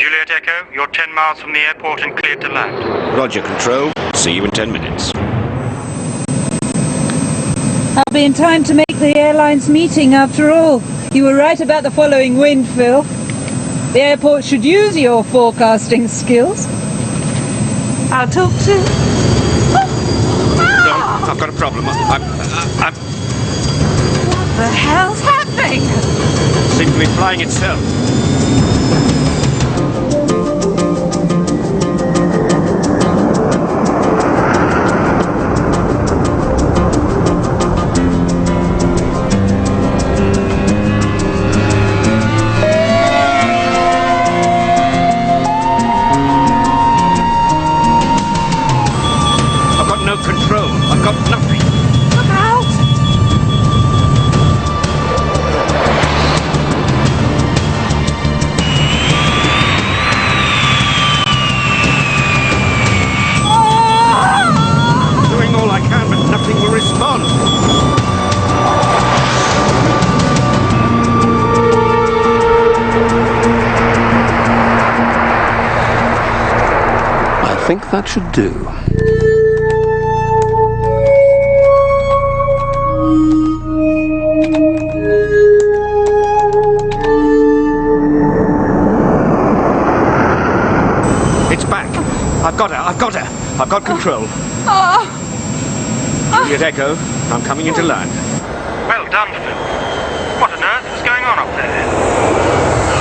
Juliet Echo, you're 10 miles from the airport and cleared to land. Roger, Control. See you in 10 minutes. I'll be in time to make the airline's meeting after all. You were right about the following wind, Phil. The airport should use your forecasting skills. I'll talk to... No, I've got a problem. What the hell's happening? Seems to be flying itself. I've got no control. I've got nothing. Look out! Doing all I can, but nothing will respond. I think that should do. It's back. I've got her. I've got her. I've got control. Juliet Echo, I'm coming into land. Well done, Phil. What on earth is going on up there?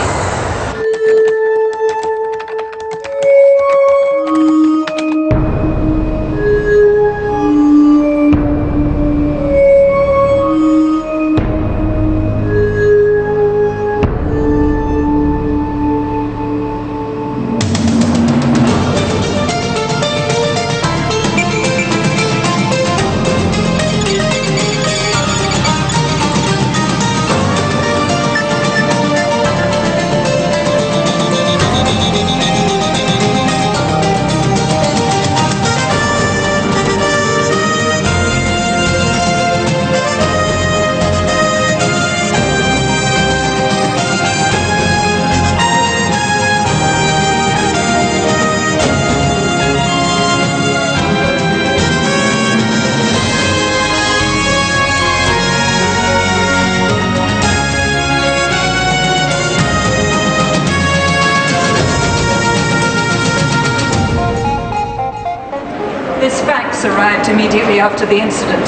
This fax arrived immediately after the incident.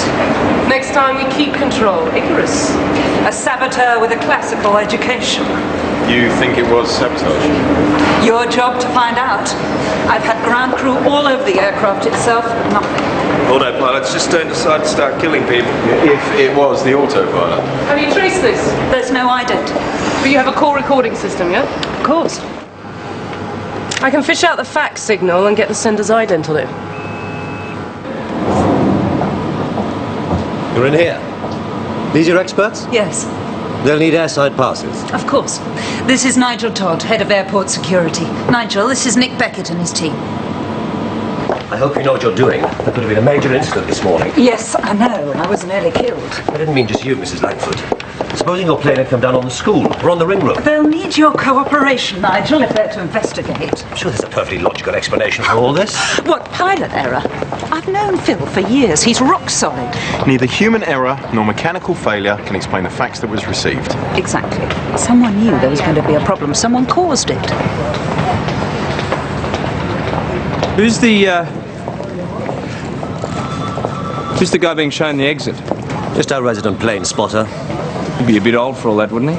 Next time we keep control. Icarus. A saboteur with a classical education. You think it was sabotage? Your job to find out. I've had ground crew all over the aircraft itself, but nothing. Autopilots just don't decide to start killing people. If it was the autopilot. Have you traced this? There's no ident. But you have a call recording system, yeah? Of course. I can fish out the fax signal and get the sender's ident on it. You're in here. These your experts? Yes, They'll need airside passes. of course. This is Nigel Todd, head of airport security. Nigel, this is Nick Beckett and his team. I hope you know what you're doing. There could have been a major incident this morning. Yes, I know, and I was nearly killed. I didn't mean just you, Mrs. Langford. Supposing your plane had come down on the school or on the ring road. They'll need your cooperation, Nigel, if they're to investigate. I'm sure there's a perfectly logical explanation for all this. What pilot error? I've known Phil for years. He's rock solid. Neither human error nor mechanical failure can explain the fax that was received. Exactly. Someone knew there was going to be a problem. Someone caused it. Who's the guy being shown the exit? Just our resident plane spotter. He'd be a bit old for all that, wouldn't he?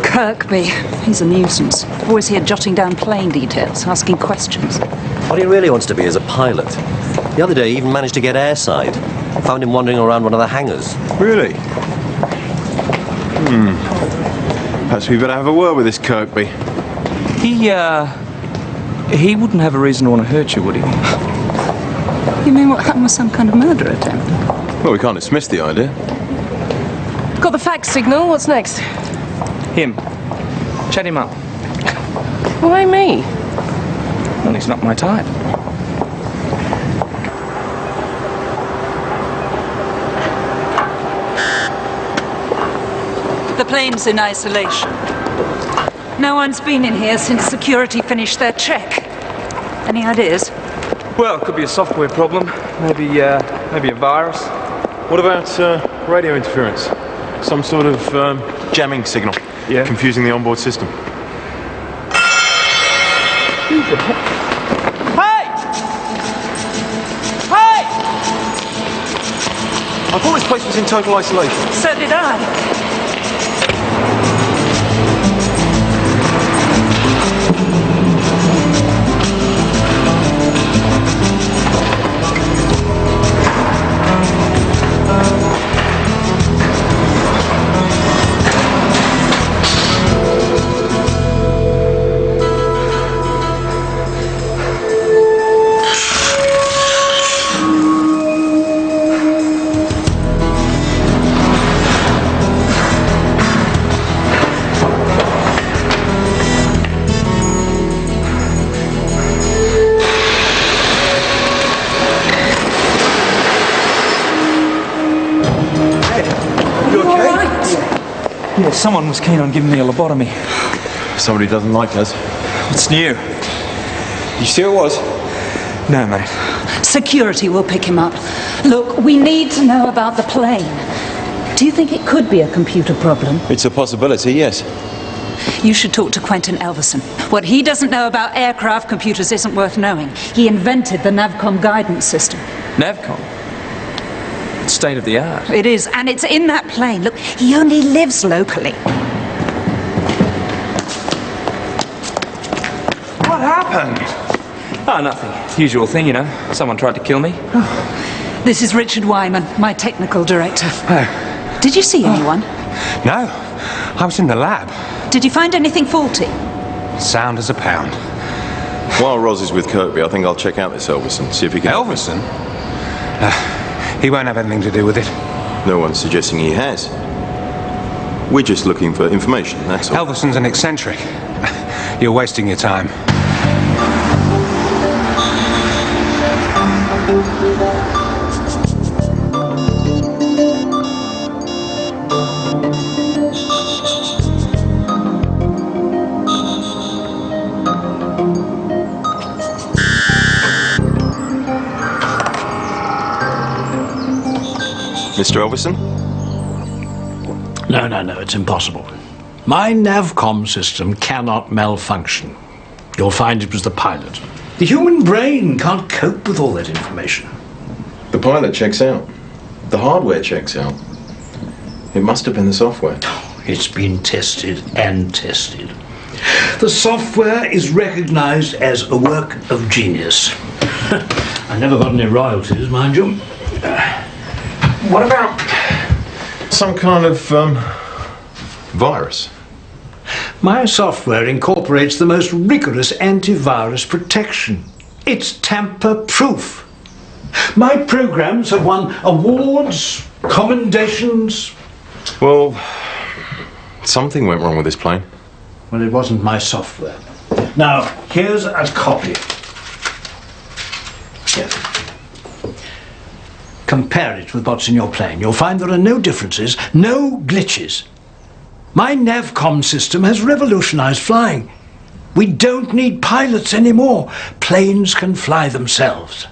Kirkby. He's a nuisance. Always here jotting down plane details, asking questions. What he really wants to be is a pilot. The other day he even managed to get airside. Found him wandering around one of the hangars. Really? Perhaps we better have a word with this Kirkby. He wouldn't have a reason to want to hurt you, would he? You mean what happened was some kind of murder attempt? Well, we can't dismiss the idea. Got the fax signal. What's next? Him. Chat him up. Why me? Well, he's not my type. The plane's in isolation. No one's been in here since security finished their check. Any ideas? Well, it could be a software problem. Maybe a virus. What about radio interference? Some sort of jamming signal. Yeah. Confusing the onboard system. Hey! Hey! I thought this place was in total isolation. So did I. Yeah, someone was keen on giving me a lobotomy. Somebody doesn't like us. What's new? You sure it was? No, mate. Security will pick him up. Look, we need to know about the plane. Do you think it could be a computer problem? It's a possibility, yes. You should talk to Quentin Elverson. What he doesn't know about aircraft computers isn't worth knowing. He invented the Navcom guidance system. Navcom? It's state of the art. It is, and it's in that plane. Look, he only lives locally. What happened? Oh, nothing. Usual thing, you know. Someone tried to kill me. This is Richard Wyman, my technical director. Oh. Did you see anyone? No, I was in the lab. Did you find anything faulty? Sound as a pound. While Roz is with Kirkby, I think I'll check out this Elverson, see if he can... Elverson? He won't have anything to do with it. No one's suggesting he has. We're just looking for information, that's all. Elverson's an eccentric. You're wasting your time. Mr. Elverson? No, it's impossible. My Navcom system cannot malfunction. You'll find it was the pilot. The human brain can't cope with all that information. The pilot checks out. The hardware checks out. It must have been the software. It's been tested and tested. The software is recognized as a work of genius. I never got any royalties, mind you. What about some kind of virus? My software incorporates the most rigorous antivirus protection. It's tamper-proof. My programs have won awards, commendations. Well, something went wrong with this plane. Well, it wasn't my software. Now, here's a copy. Here. Compare it with what's in your plane. You'll find there are no differences, no glitches. My Navcom system has revolutionized flying. We don't need pilots anymore. Planes can fly themselves.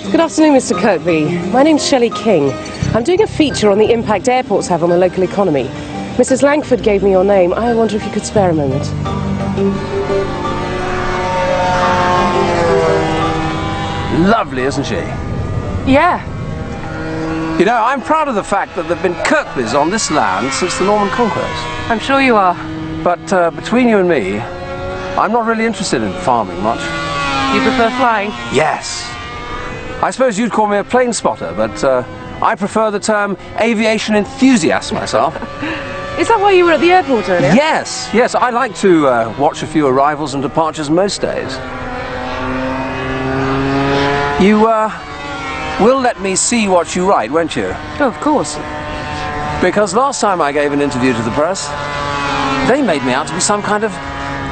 Good afternoon, Mr. Kirkby. My name's Shelley King. I'm doing a feature on the impact airports have on the local economy. Mrs. Langford gave me your name. I wonder if you could spare a moment. Lovely, isn't she? Yeah. You know, I'm proud of the fact that there have been Kirkbys on this land since the Norman Conquest. I'm sure you are. But between you and me, I'm not really interested in farming much. You prefer flying? Yes. I suppose you'd call me a plane spotter, but I prefer the term aviation enthusiast myself. Is that why you were at the airport earlier? Yes, I like to watch a few arrivals and departures most days. You will let me see what you write, won't you? Oh, of course. Because last time I gave an interview to the press, They made me out to be some kind of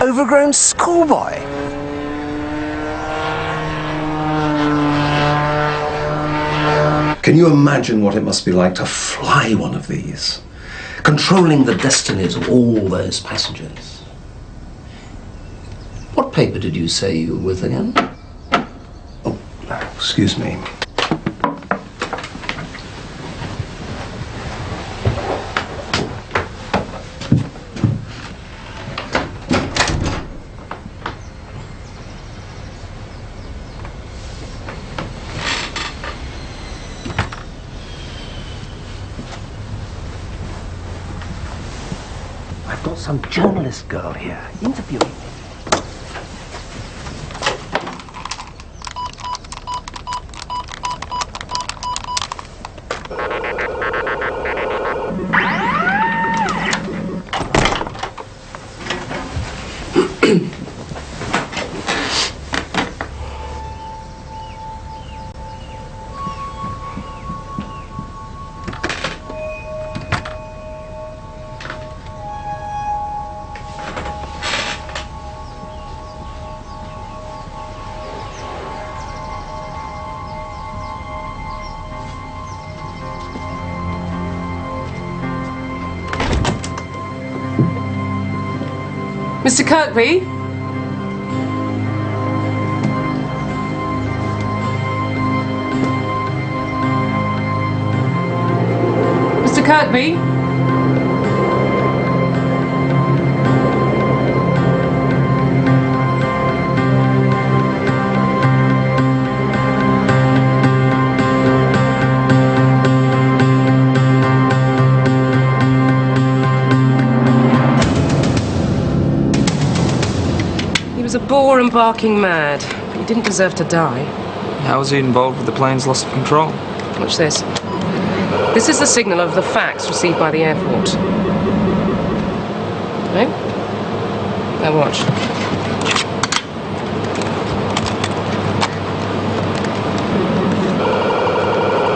overgrown schoolboy. Can you imagine what it must be like to fly one of these? Controlling the destinies of all those passengers. What paper did you say you were with again? Oh, excuse me. I've got some journalist girl here interviewing me. Mr. Kirkby? Mr. Kirkby? He was a bore and barking mad. He didn't deserve to die. How was he involved with the plane's loss of control? Watch this. This is the signal of the fax received by the airport. No? Now watch.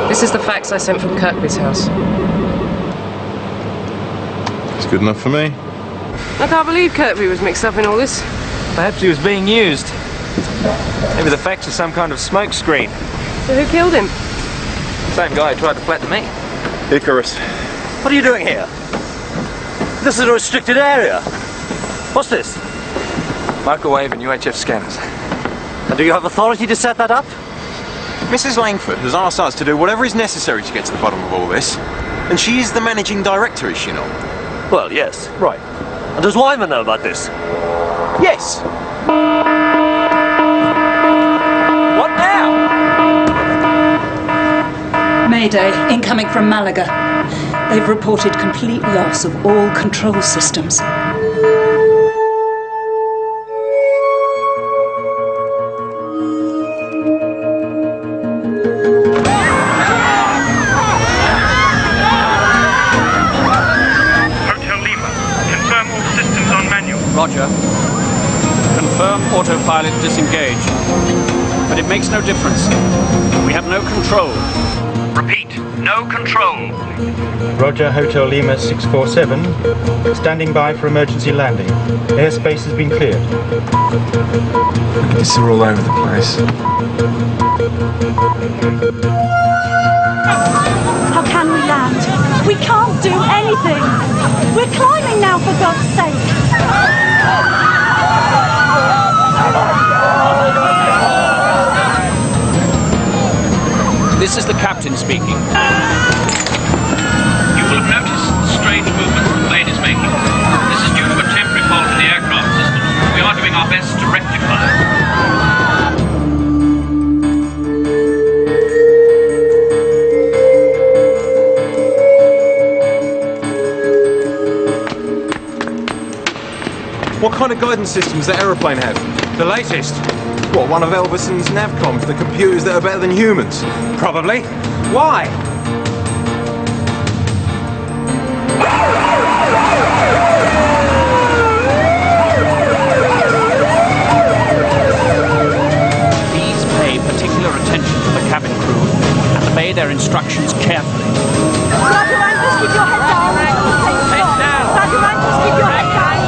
This is the fax I sent from Kirkby's house. It's good enough for me. I can't believe Kirkby was mixed up in all this. Perhaps he was being used. Maybe the fax is some kind of smoke screen. So who killed him? Same guy who tried to flatten me. Icarus. What are you doing here? This is a restricted area. What's this? Microwave and UHF scanners. And do you have authority to set that up? Mrs. Langford has asked us to do whatever is necessary to get to the bottom of all this. And she is the managing director, is she not? Well, yes. Right. And does Wyman know about this? Yes. What now? Mayday, incoming from Malaga. They've reported complete loss of all control systems. Hotel Lima, confirm all systems on manual. Roger. Confirm autopilot disengaged. But it makes no difference. We have no control. Repeat, no control. Roger, Hotel Lima 647. Standing by for emergency landing. Airspace has been cleared. It's all over the place. How can we land? We can't do anything. We're climbing now, for God's sake. This is the captain speaking. You will have noticed the strange movements the plane is making. This is due to a temporary fault in the aircraft system. We are doing our best to rectify it. What kind of guidance systems does that aeroplane have? The latest. What, one of Elvison's Navcoms, the computers that are better than humans? Probably. Why? Please pay particular attention to the cabin crew and obey their instructions carefully. Sergeant Rangers, keep your head down. Head down. Sergeant Rangers, keep your head down.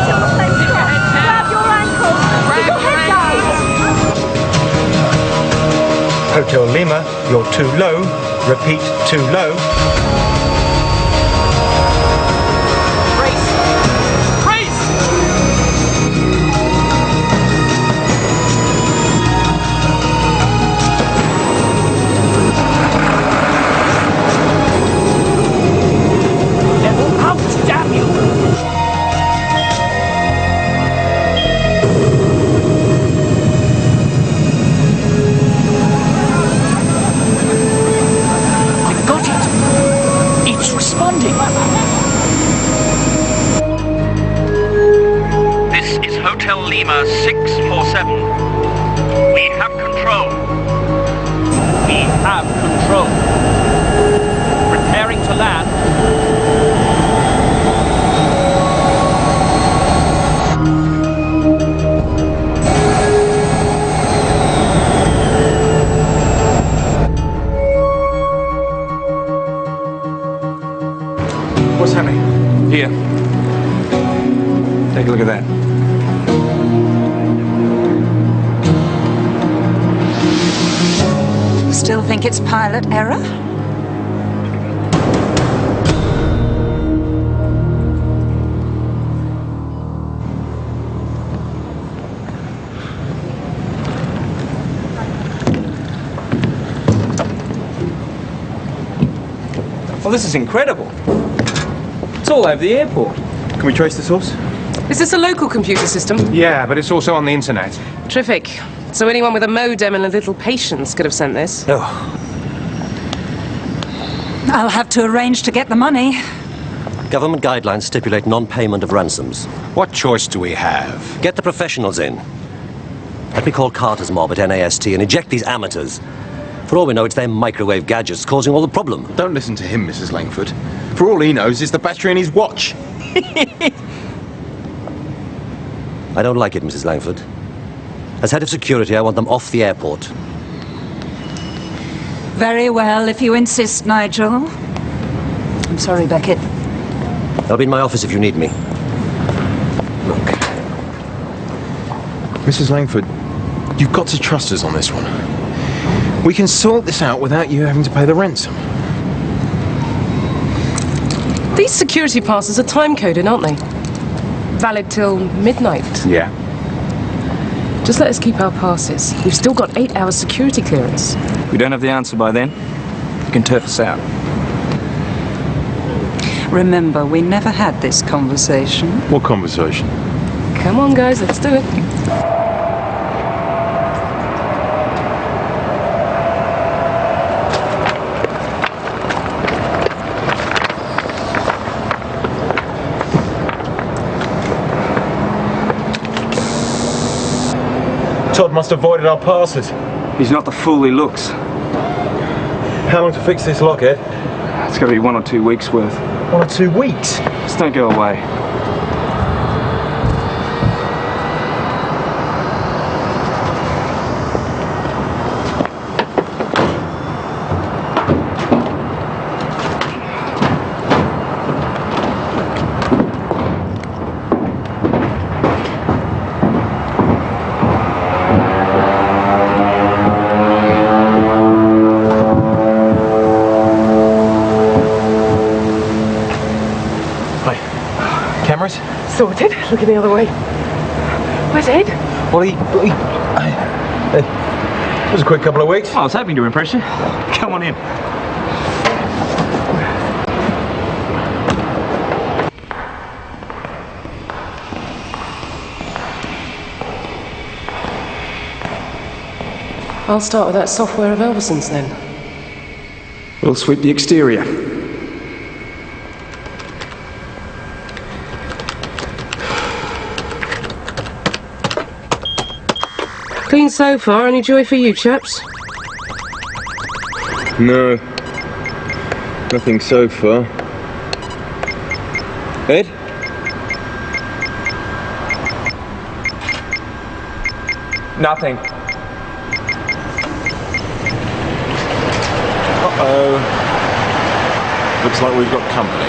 Lima, you're too low. Repeat, too low. This is Hotel Lima 647. We have control. We have control. Preparing to land. What's happening? Here. Take a look at that. Still think it's pilot error? Well, this is incredible. It's all over the airport. Can we trace the source? Is this a local computer system? Yeah, but it's also on the internet. Terrific. So anyone with a modem and a little patience could have sent this? Oh. I'll have to arrange to get the money. Government guidelines stipulate non-payment of ransoms. What choice do we have? Get the professionals in. Let me call Carter's mob at NAST and eject these amateurs. For all we know, it's their microwave gadgets causing all the problem. Don't listen to him, Mrs. Langford. For all he knows, it's the battery in his watch. I don't like it, Mrs. Langford. As head of security, I want them off the airport. Very well, if you insist, Nigel. I'm sorry, Beckett. I'll be in my office if you need me. Look. Mrs. Langford, you've got to trust us on this one. We can sort this out without you having to pay the ransom. These security passes are time-coded, aren't they? Valid till midnight. Yeah. Just let us keep our passes. We've still got 8 hours security clearance. If we don't have the answer by then, you can turf us out. Remember, we never had this conversation. What conversation? Come on, guys, let's do it. Todd must have voided our passes. He's not the fool he looks. How long to fix this lock, Ed? It's got to be 1 or 2 weeks worth. 1 or 2 weeks? Just don't go away. Cameras? Sorted. Looking the other way. Where's Ed? Well, it was a quick couple of weeks. I was hoping to impress you. Come on in. I'll start with that software of Elvison's then. We'll sweep the exterior. Clean so far, any joy for you chaps? No. Nothing so far. Ed? Nothing. Uh-oh. Looks like we've got company.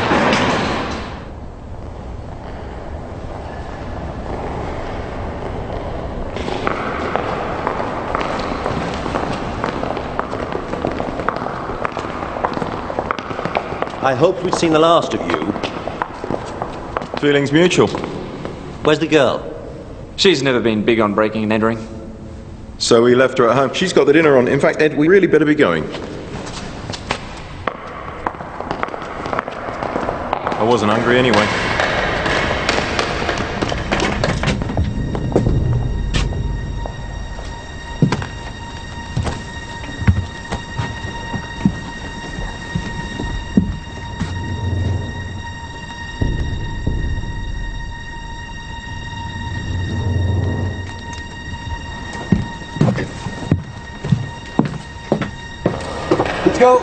I hoped we'd seen the last of you. Feelings mutual. Where's the girl? She's never been big on breaking and entering. So we left her at home. She's got the dinner on. In fact, Ed, we really better be going. I wasn't hungry anyway. Let's go.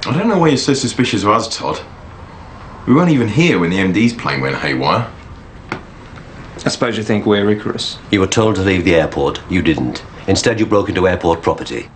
I don't know why you're so suspicious of us, Todd. We weren't even here when the MD's plane went haywire. I suppose you think we're Icarus. You were told to leave the airport. You didn't. Instead, you broke into airport property.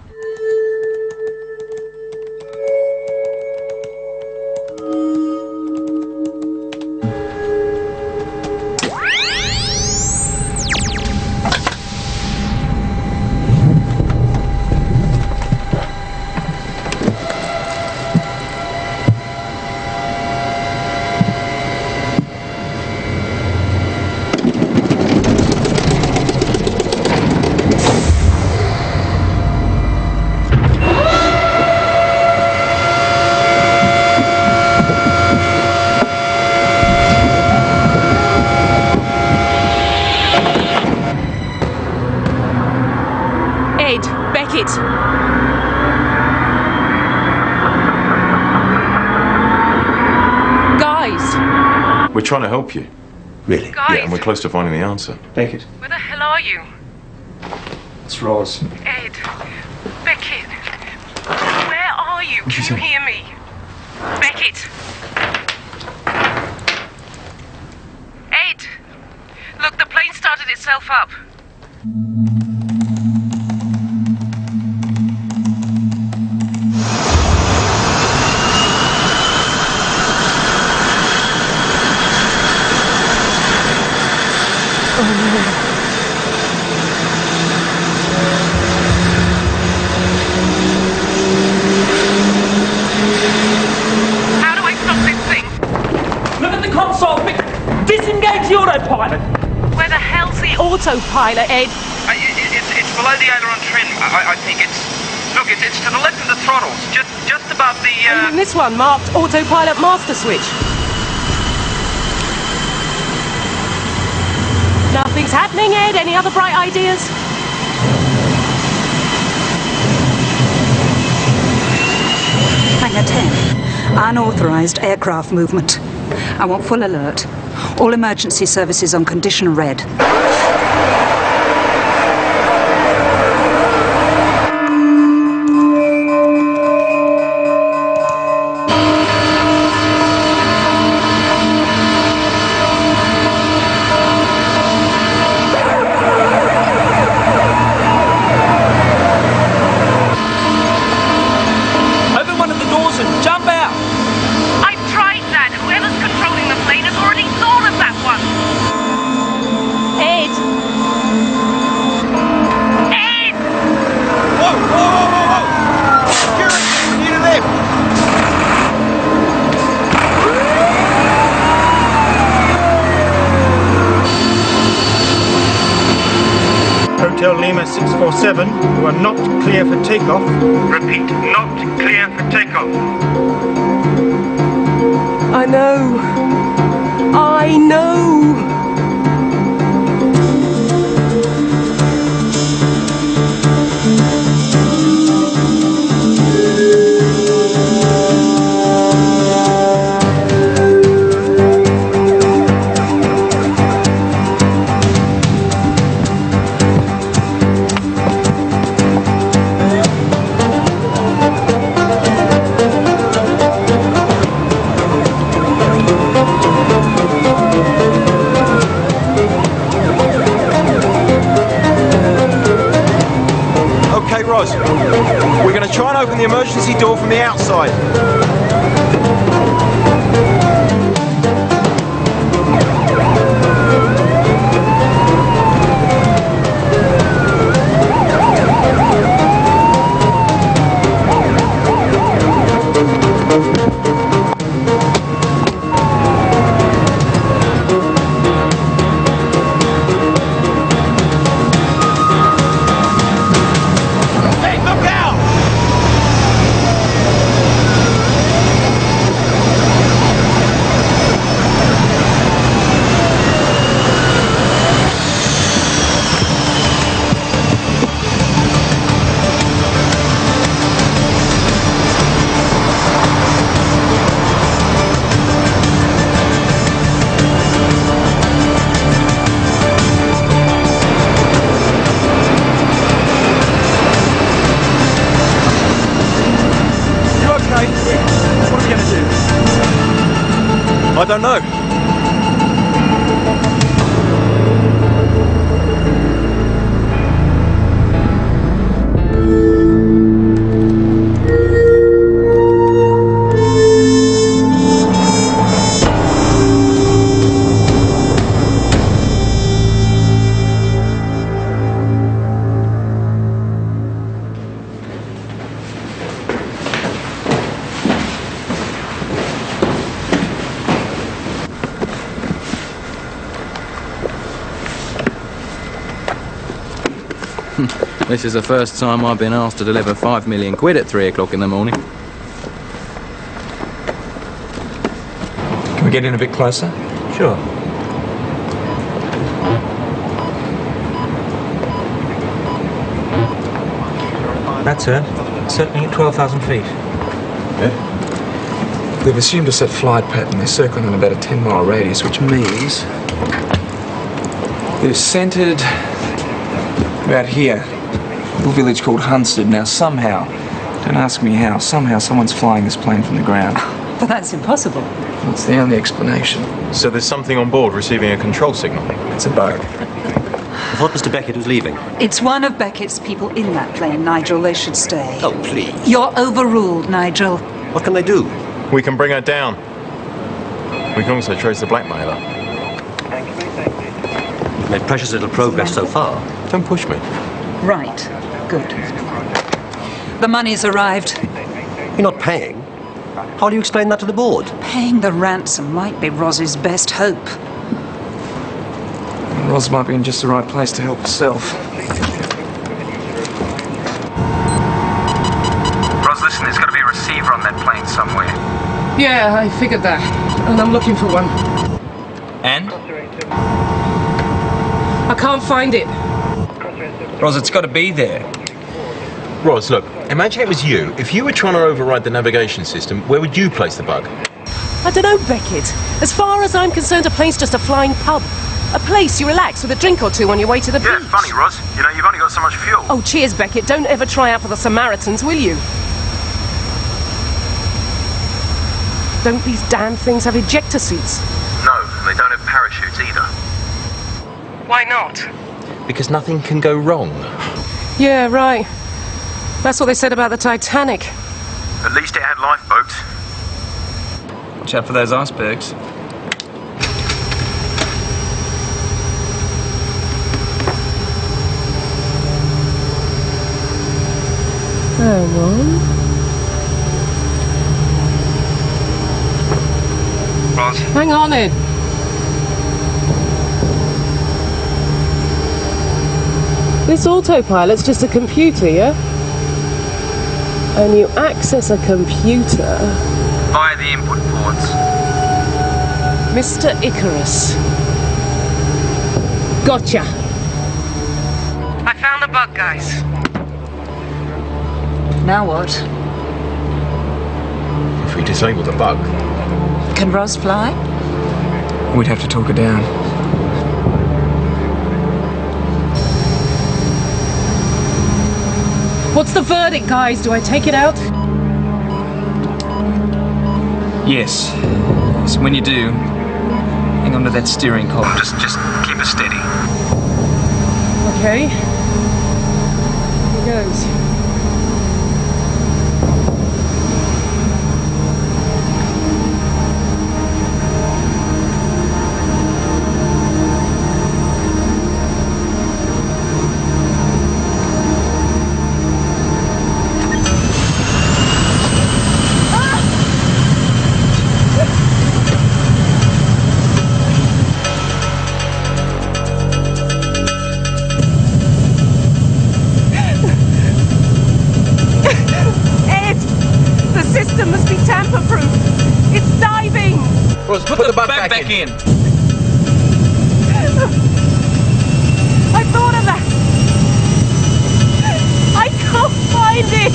We're trying to help you. Really? Yeah, and we're close to finding the answer. Beckett. Where the hell are you? It's Roz. Ed. Beckett. Where are you? Can you hear me? Beckett. Ed. Look, the plane started itself up. How do I stop this thing? Look at the console! Disengage the autopilot! Where the hell's the autopilot, Ed? It's below the aileron trim. I think it's. Look, it's to the left of the throttles, just above the. And this one marked autopilot master switch. Nothing's happening, Ed. Any other bright ideas? Hangar 10. Unauthorized aircraft movement. I want full alert. All emergency services on condition red. Open one of the doors and jump out! I've tried that. Whoever's controlling the plane has already thought of that one. Ed! Ed! Whoa, whoa, whoa, whoa, whoa! Security, we need a lift! Hotel Lima 647, you are not clear for takeoff. Repeat, not clear for takeoff. I know. I know. We're going to try and open the emergency door from the outside. I don't know. This is the first time I've been asked to deliver 5 million quid at 3 o'clock in the morning. Can we get in a bit closer? Sure. That's her. Certainly at 12,000 feet. Yeah. We've assumed a set flight pattern. They're circling in about a 10-mile radius, which means they're centered about here. A little village called Hunstead. Now somehow, don't ask me how, somehow someone's flying this plane from the ground. But that's impossible. That's the only explanation. So there's something on board receiving a control signal? It's a bug. I thought Mr. Beckett was leaving. It's one of Beckett's people in that plane, Nigel. They should stay. Oh, please. You're overruled, Nigel. What can they do? We can bring her down. We can also trace the blackmailer. We've made precious little progress so far. Don't push me. Right. Good. The money's arrived. You're not paying? How do you explain that to the board? Paying the ransom might be Ros's best hope. Ros might be in just the right place to help herself. Ros, listen, there's got to be a receiver on that plane somewhere. Yeah, I figured that. And I'm looking for one. And? I can't find it. Ros, it's got to be there. Ros, look, imagine it was you. If you were trying to override the navigation system, where would you place the bug? I don't know, Beckett. As far as I'm concerned, a plane's just a flying pub. A place you relax with a drink or two on your way to the beach. Yeah, funny, Ros. You know, you've only got so much fuel. Oh, cheers, Beckett. Don't ever try out for the Samaritans, will you? Don't these damn things have ejector seats? No, and they don't have parachutes either. Why not? Because nothing can go wrong. Yeah, right. That's what they said about the Titanic. At least it had lifeboats. Watch out for those icebergs. Hang on. Ros? Hang on then. This autopilot's just a computer, yeah? And you access a computer Via the input ports. Mr. Icarus. Gotcha. I found the bug, guys. Now what? If we disable the bug. Can Ros fly? We'd have to talk her down. What's the verdict, guys? Do I take it out? Yes. So when you do, hang on to that steering column. Just keep her steady. Okay. Here goes. system must be tamper-proof. It's diving. Roz, put the bug back in. I thought of that. I can't find it.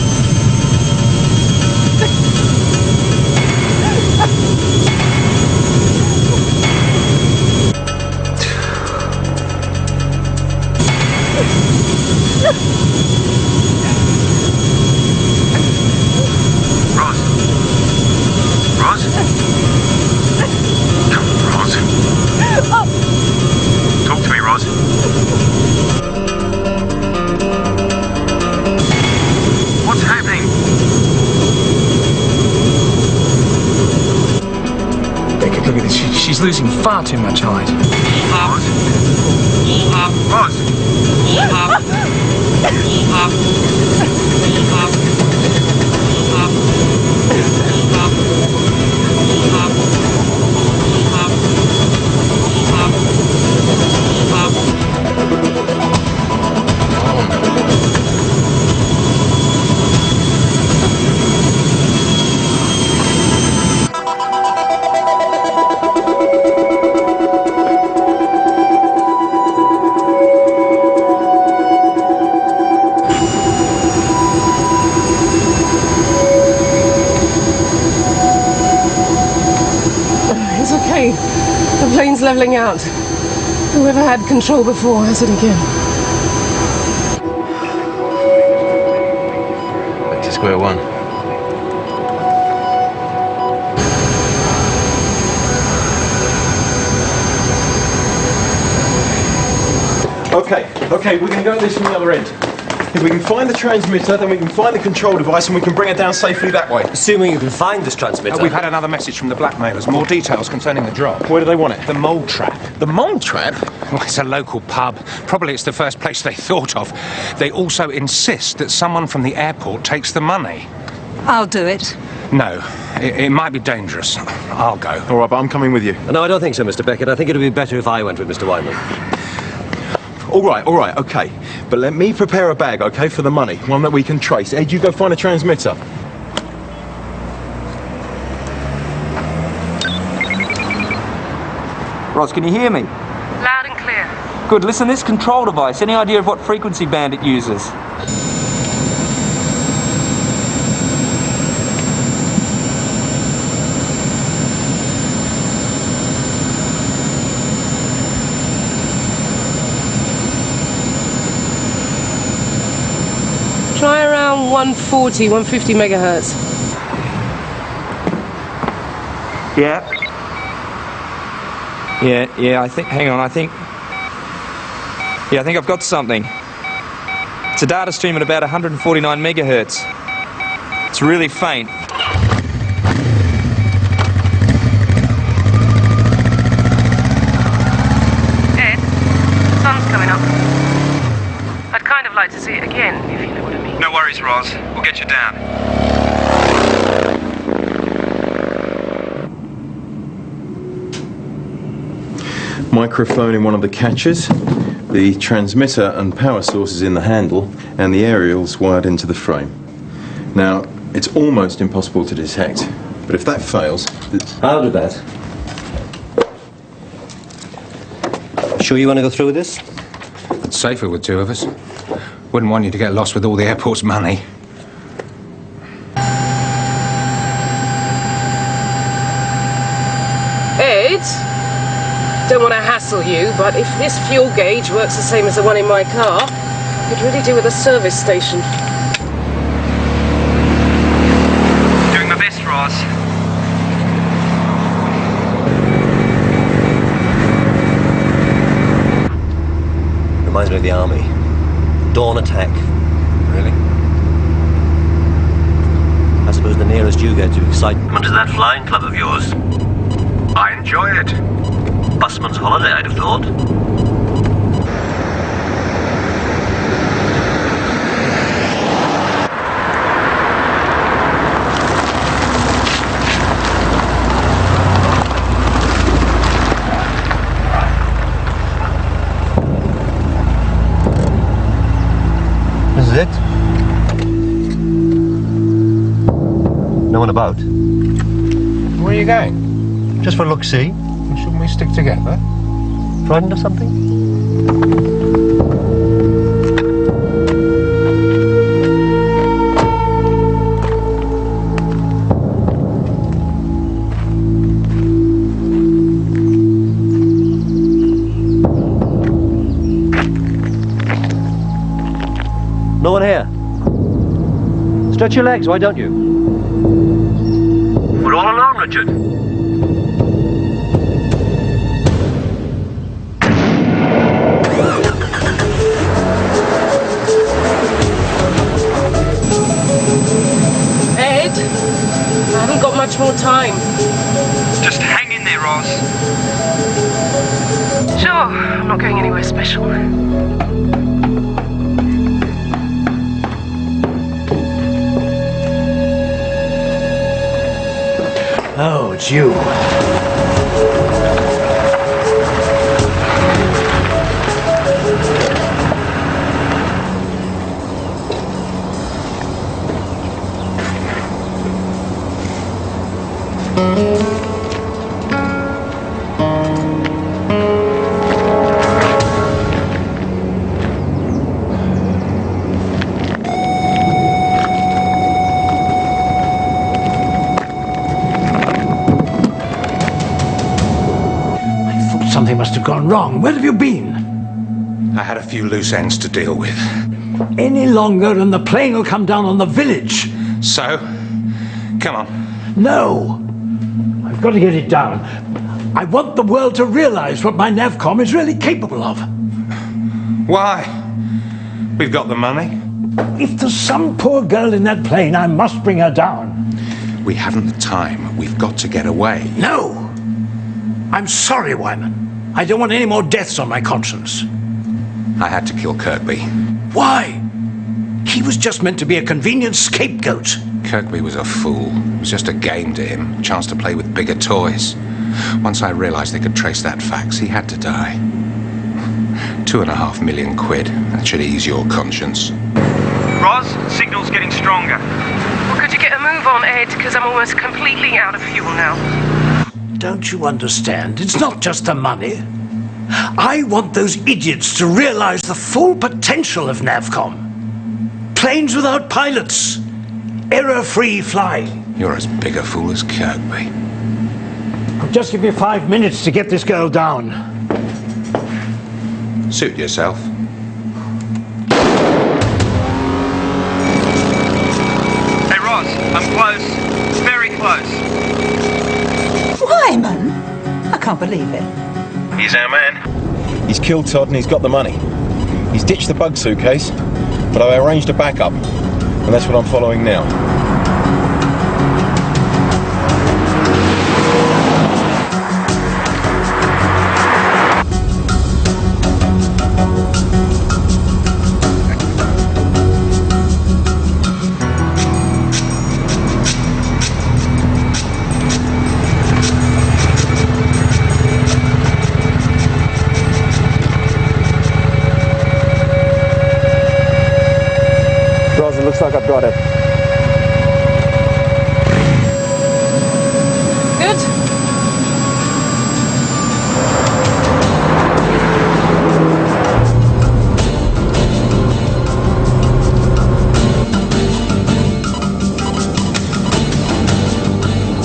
Roz? Roz? Roz? Talk to me, Roz. What's happening? Beckett, look at this. She's losing far too much height. Up. Roz? Up. Up. Up. Up. It's okay. The plane's levelling out. Whoever had control before has it again. Back to square one. Okay, we're going to go at this from the other end. If we can find the transmitter, then we can find the control device and we can bring it down safely that way. Assuming you can find this transmitter. We've had another message from the blackmailers. More details concerning the drop. Where do they want it? The mole trap. The mole trap? Well, it's a local pub. Probably it's the first place they thought of. They also insist that someone from the airport takes the money. I'll do it. No, it might be dangerous. I'll go. All right, but I'm coming with you. No, I don't think so, Mr. Beckett. I think it would be better if I went with Mr. Wyman. All right, okay. But let me prepare a bag, okay, for the money. One that we can trace. Ed, you go find a transmitter. Roz, can you hear me? Loud and clear. Good. Listen, this control device, any idea of what frequency band it uses? Try around 140, 150 megahertz. Yeah, I think, hang on, I think I've got something. It's a data stream at about 149 megahertz. It's really faint. Ed, the sun's coming up. I'd kind of like to see it again, if you know what I mean. No worries, Roz. We'll get you down. Microphone in one of the catches, the transmitter and power source is in the handle, and the aerial's wired into the frame. Now, it's almost impossible to detect, but if that fails... I'll do that. Sure you want to go through with this? It's safer with two of us. Wouldn't want you to get lost with all the airport's money. Ed? Don't want to hassle you, but if this fuel gauge works the same as the one in my car, you'd really do with a service station. Doing my best, Roz. Reminds me of the army. Dawn attack. Really? I suppose the nearest you get to excitement is that flying club of yours. I enjoy it. Busman's holiday, I'd have thought. This is it. No one about. Where are you going? Just for look-see. Shouldn't we stick together? Frightened of something? No one here. Stretch your legs, why don't you? We're all alone, Richard. Ed, I haven't got much more time. Just hang in there, Roz. Sure, I'm not going anywhere special. Oh, it's you. Something must have gone wrong. Where have you been? I had a few loose ends to deal with. Any longer and the plane will come down on the village. So, come on. No. I've got to get it down. I want the world to realize what my NAVCOM is really capable of. Why? We've got the money. If there's some poor girl in that plane, I must bring her down. We haven't the time. We've got to get away. No. I'm sorry, Wyman. I don't want any more deaths on my conscience. I had to kill Kirkby. Why? He was just meant to be a convenient scapegoat. Kirkby was a fool. It was just a game to him, a chance to play with bigger toys. Once I realized they could trace that fax, he had to die. 2.5 million quid. That should ease your conscience. Roz, signal's getting stronger. Well, could you get a move on, Ed? Because I'm almost completely out of fuel now. Don't you understand? It's not just the money. I want those idiots to realize the full potential of NAVCOM. Planes without pilots. Error-free flying. You're as big a fool as Kirkby. Just give me 5 minutes to get this girl down. Suit yourself. Hey, Roz, I'm close. Very close. Wyman! I can't believe it. He's our man. He's killed Todd and he's got the money. He's ditched the bug suitcase, but I arranged a backup, and that's what I'm following now. Looks like I've got it. Good.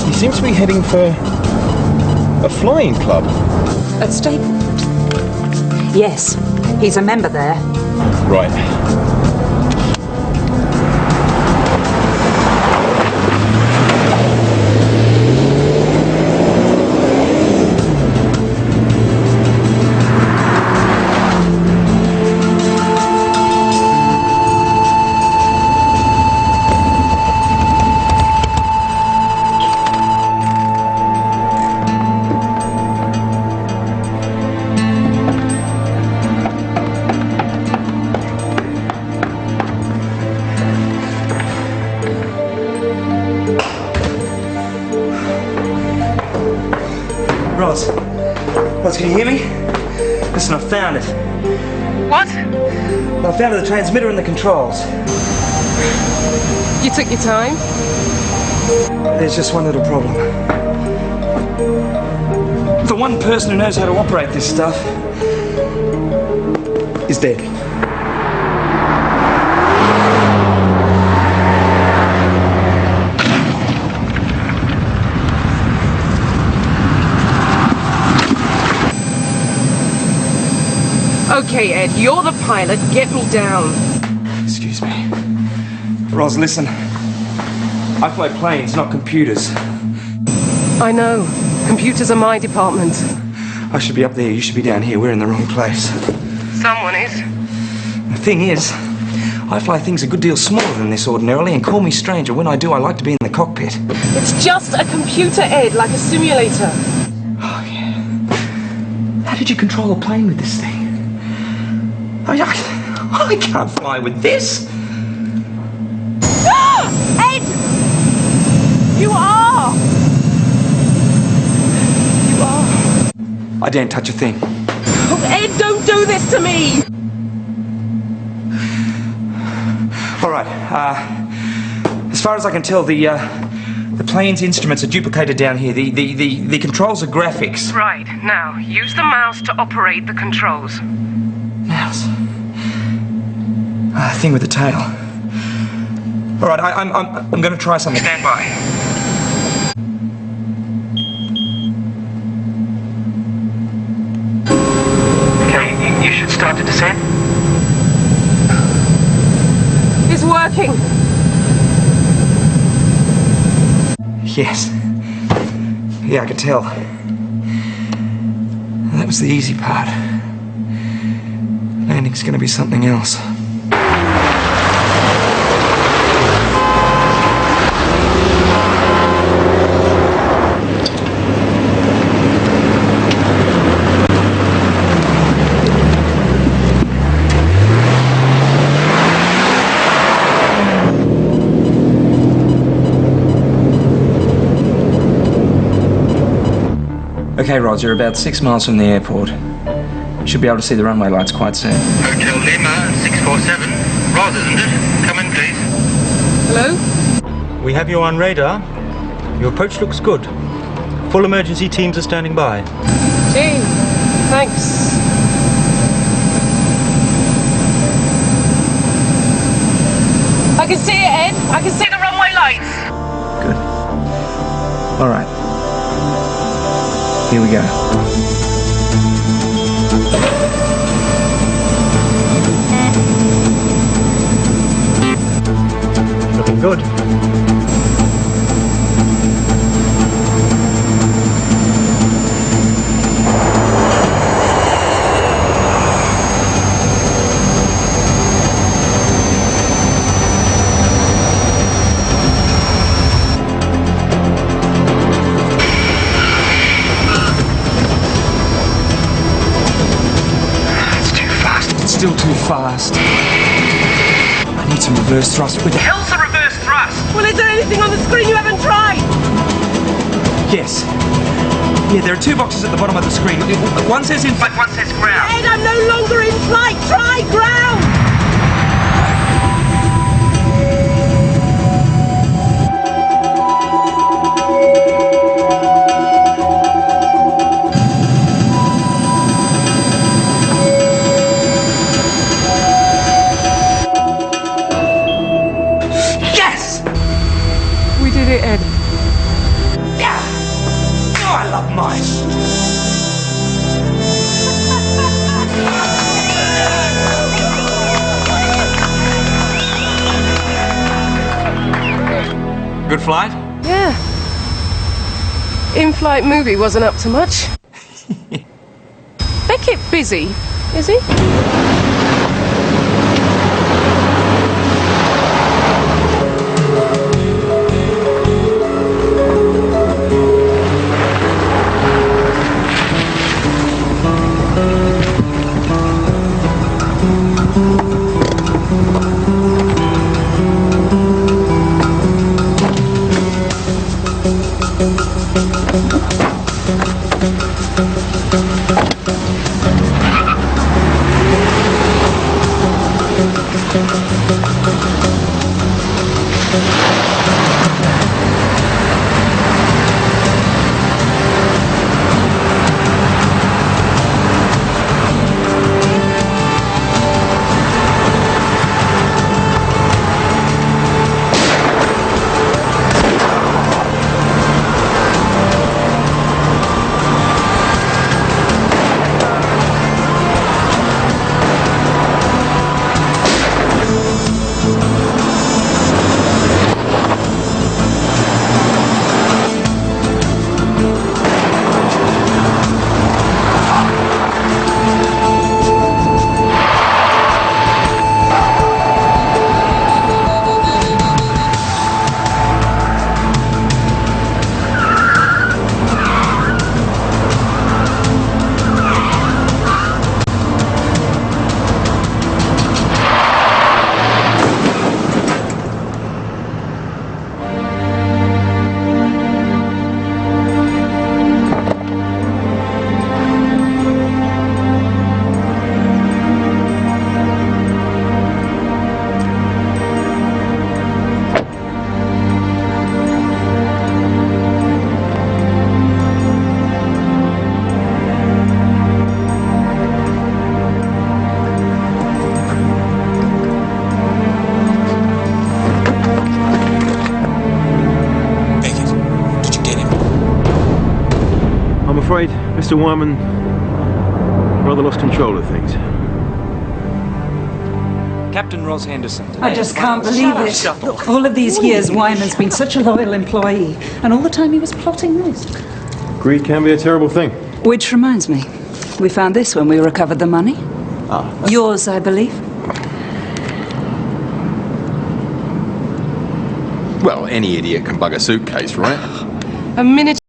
He seems to be heading for a flying club. At Staplewood? Yes, he's a member there. Right. Roz, can you hear me? Listen, I found it. What? I found the transmitter and the controls. You took your time? There's just one little problem. The one person who knows how to operate this stuff is dead. Okay, Ed, you're the pilot. Get me down. Excuse me. Roz, listen. I fly planes, not computers. I know. Computers are my department. I should be up there, you should be down here. We're in the wrong place. Someone is. The thing is, I fly things a good deal smaller than this ordinarily, and call me strange, and when I do, I like to be in the cockpit. It's just a computer, Ed, like a simulator. Oh, yeah. How did you control a plane with this thing? I can't fly with this. Ed! You are! You are. I daren't touch a thing. Oh, Ed, don't do this to me! All right. As far as I can tell, the plane's instruments are duplicated down here. The controls are graphics. Right, now, use the mouse to operate the controls. Mouse. Thing with the tail. All right, I'm going to try something. Stand by. Okay, you should start to descend. It's working. Yes. Yeah, I could tell. That was the easy part. Landing's going to be something else. Okay, Roz, you're about 6 miles from the airport. You should be able to see the runway lights quite soon. Hotel Lima 647. Roz, isn't it? Come in, please. Hello? We have you on radar. Your approach looks good. Full emergency teams are standing by. Gee, thanks. I can see it, Ed. I can see the runway lights. Good. All right. Here we go. Looking good. Still too fast. I need some reverse thrust with it. Hell's the reverse thrust? Well, is there anything on the screen you haven't tried? Yes. Yeah, there are 2 boxes at the bottom of the screen. One says in... But one says ground. Ed, I'm no longer in flight. Try ground. Ed. Yeah! Oh, I love mice! Good flight? Yeah. In-flight movie wasn't up to much. Beckett busy, is he? afraid Mr. Wyman rather lost control of things. Captain Ros Henderson. I just can't believe it. Look, all of these years, Wyman's been such a loyal employee, and all the time he was plotting this. Greed can be a terrible thing. Which reminds me, we found this when we recovered the money. Yours, I believe. Well, any idiot can bug a suitcase, right? A minute